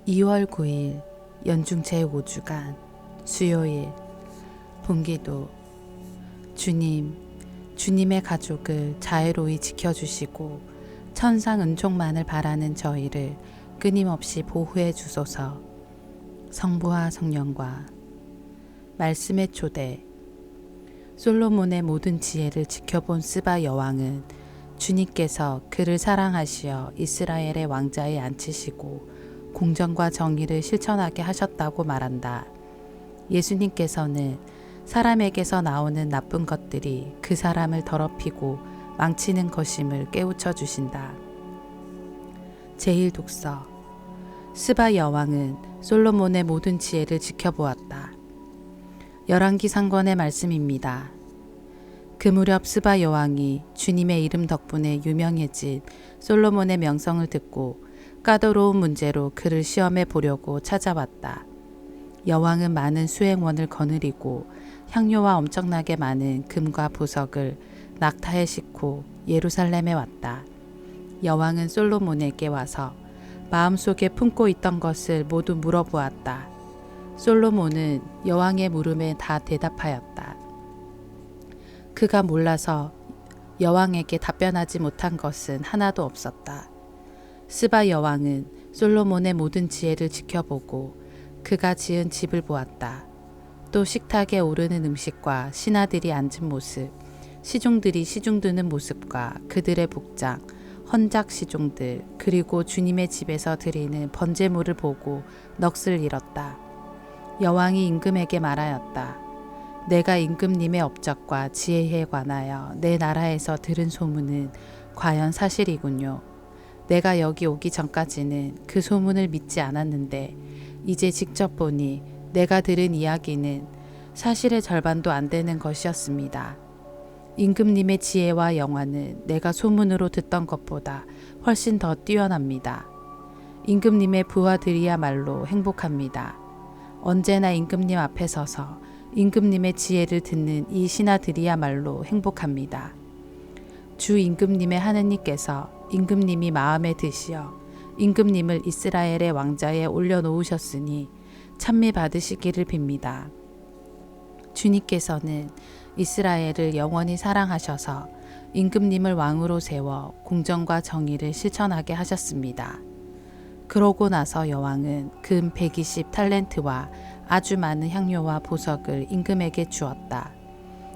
2월 9일 연중 제5주간 수요일 본기도. 주님, 주님의 가족을 자애로이 지켜주시고 천상 은총만을 바라는 저희를 끊임없이 보호해 주소서. 성부와 성령과 말씀의 초대. 솔로몬의 모든 지혜를 지켜본 스바 여왕은 주님께서 그를 사랑하시어 이스라엘의 왕자에 앉히시고 공정과 정의를 실천하게 하셨다고 말한다. 예수님께서는 사람에게서 나오는 나쁜 것들이 그 사람을 더럽히고 망치는 것임을 깨우쳐 주신다. 제1독서. 스바 여왕은 솔로몬의 모든 지혜를 지켜보았다. 열왕기 상권의 말씀입니다. 그 무렵 스바 여왕이 주님의 이름 덕분에 유명해진 솔로몬의 명성을 듣고 까다로운 문제로 그를 시험해 보려고 찾아왔다. 여왕은 많은 수행원을 거느리고 향료와 엄청나게 많은 금과 보석을 낙타에 싣고 예루살렘에 왔다. 여왕은 솔로몬에게 와서 마음속에 품고 있던 것을 모두 물어보았다. 솔로몬은 여왕의 물음에 다 대답하였다. 그가 몰라서 여왕에게 답변하지 못한 것은 하나도 없었다. 스바 여왕은 솔로몬의 모든 지혜를 지켜보고 그가 지은 집을 보았다. 또 식탁에 오르는 음식과 신하들이 앉은 모습, 시종들이 시중 드는 모습과 그들의 복장, 헌작 시종들, 그리고 주님의 집에서 드리는 번제물을 보고 넋을 잃었다. 여왕이 임금에게 말하였다. 내가 임금님의 업적과 지혜에 관하여 내 나라에서 들은 소문은 과연 사실이군요. 내가 여기 오기 전까지는 그 소문을 믿지 않았는데 이제 직접 보니 내가 들은 이야기는 사실의 절반도 안 되는 것이었습니다. 임금님의 지혜와 영화는 내가 소문으로 듣던 것보다 훨씬 더 뛰어납니다. 임금님의 부하들이야말로 행복합니다. 언제나 임금님 앞에 서서 임금님의 지혜를 듣는 이 신하들이야말로 행복합니다. 주 임금님의 하느님께서 임금님이 마음에 드시어 임금님을 이스라엘의 왕자에 올려놓으셨으니 찬미 받으시기를 빕니다. 주님께서는 이스라엘을 영원히 사랑하셔서 임금님을 왕으로 세워 공정과 정의를 실천하게 하셨습니다. 그러고 나서 여왕은 금 120 탈렌트와 아주 많은 향료와 보석을 임금에게 주었다.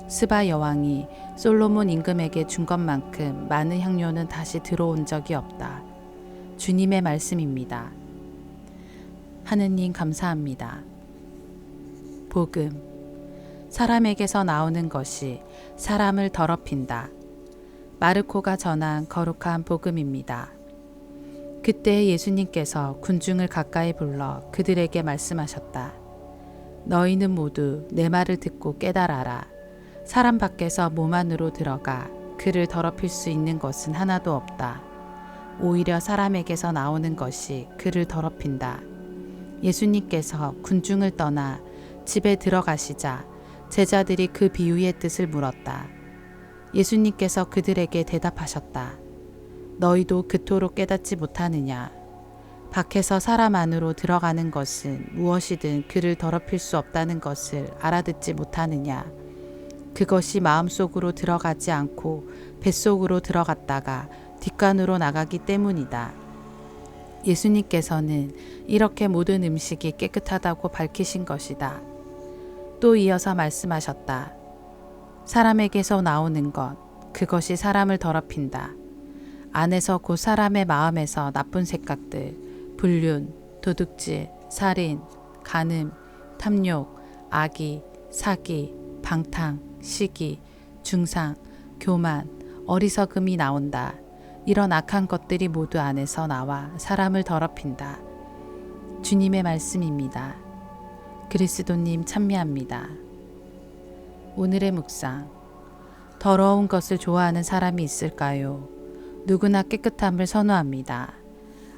스바 여왕이 솔로몬 임금에게 준 것만큼 많은 향료는 다시 들어온 적이 없다. 주님의 말씀입니다. 하느님 감사합니다. 복음. 사람에게서 나오는 것이 사람을 더럽힌다. 마르코가 전한 거룩한 복음입니다. 그때 예수님께서 군중을 가까이 불러 그들에게 말씀하셨다. 너희는 모두 내 말을 듣고 깨달아라. 사람 밖에서 몸 안으로 들어가 그를 더럽힐 수 있는 것은 하나도 없다. 오히려 사람에게서 나오는 것이 그를 더럽힌다. 예수님께서 군중을 떠나 집에 들어가시자 제자들이 그 비유의 뜻을 물었다. 예수님께서 그들에게 대답하셨다. 너희도 그토록 깨닫지 못하느냐? 밖에서 사람 안으로 들어가는 것은 무엇이든 그를 더럽힐 수 없다는 것을 알아듣지 못하느냐? 그것이 마음속으로 들어가지 않고 뱃속으로 들어갔다가 뒷간으로 나가기 때문이다. 예수님께서는 이렇게 모든 음식이 깨끗하다고 밝히신 것이다. 또 이어서 말씀하셨다. 사람에게서 나오는 것, 그것이 사람을 더럽힌다. 안에서 곧 사람의 마음에서 나쁜 생각들, 불륜, 도둑질, 살인, 간음, 탐욕, 악의, 사기, 방탕, 시기, 중상, 교만, 어리석음이 나온다. 이런 악한 것들이 모두 안에서 나와 사람을 더럽힌다. 주님의 말씀입니다. 그리스도님 찬미합니다. 오늘의 묵상. 더러운 것을 좋아하는 사람이 있을까요? 누구나 깨끗함을 선호합니다.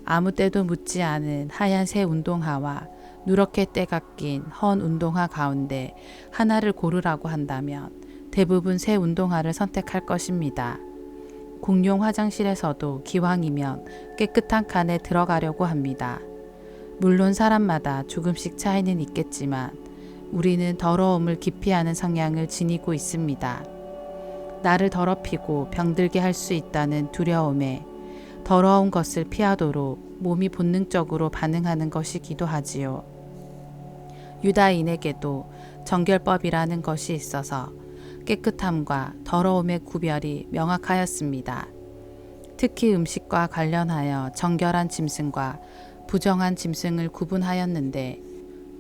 아무 때도 묻지 않은 하얀 새 운동화와 누렇게 때가 낀 헌 운동화 가운데 하나를 고르라고 한다면 대부분 새 운동화를 선택할 것입니다. 공용 화장실에서도 기왕이면 깨끗한 칸에 들어가려고 합니다. 물론 사람마다 조금씩 차이는 있겠지만 우리는 더러움을 기피하는 성향을 지니고 있습니다. 나를 더럽히고 병들게 할 수 있다는 두려움에 더러운 것을 피하도록 몸이 본능적으로 반응하는 것이기도 하지요. 유다인에게도 정결법이라는 것이 있어서 깨끗함과 더러움의 구별이 명확하였습니다. 특히 음식과 관련하여 정결한 짐승과 부정한 짐승을 구분하였는데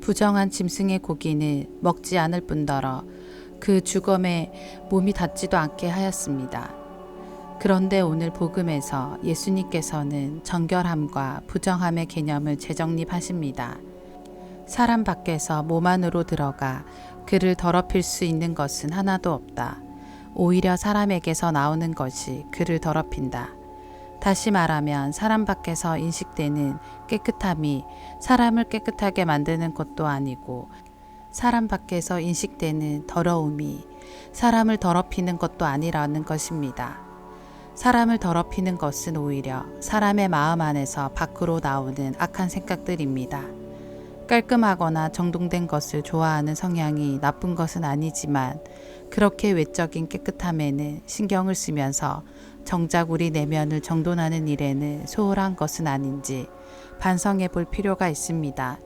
부정한 짐승의 고기는 먹지 않을 뿐더러 그 주검에 몸이 닿지도 않게 하였습니다. 그런데 오늘 복음에서 예수님께서는 정결함과 부정함의 개념을 재정립하십니다. 사람 밖에서 몸 안으로 들어가 그를 더럽힐 수 있는 것은 하나도 없다. 오히려 사람에게서 나오는 것이 그를 더럽힌다. 다시 말하면 사람 밖에서 인식되는 깨끗함이 사람을 깨끗하게 만드는 것도 아니고 사람 밖에서 인식되는 더러움이 사람을 더럽히는 것도 아니라는 것입니다. 사람을 더럽히는 것은 오히려 사람의 마음 안에서 밖으로 나오는 악한 생각들입니다. 깔끔하거나 정돈된 것을 좋아하는 성향이 나쁜 것은 아니지만 그렇게 외적인 깨끗함에는 신경을 쓰면서 정작 우리 내면을 정돈하는 일에는 소홀한 것은 아닌지 반성해 볼 필요가 있습니다.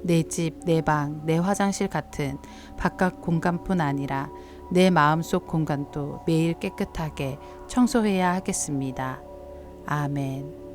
내 집, 내 방, 내 화장실 같은 바깥 공간뿐 아니라 내 마음속 공간도 매일 깨끗하게 청소해야 하겠습니다. 아멘.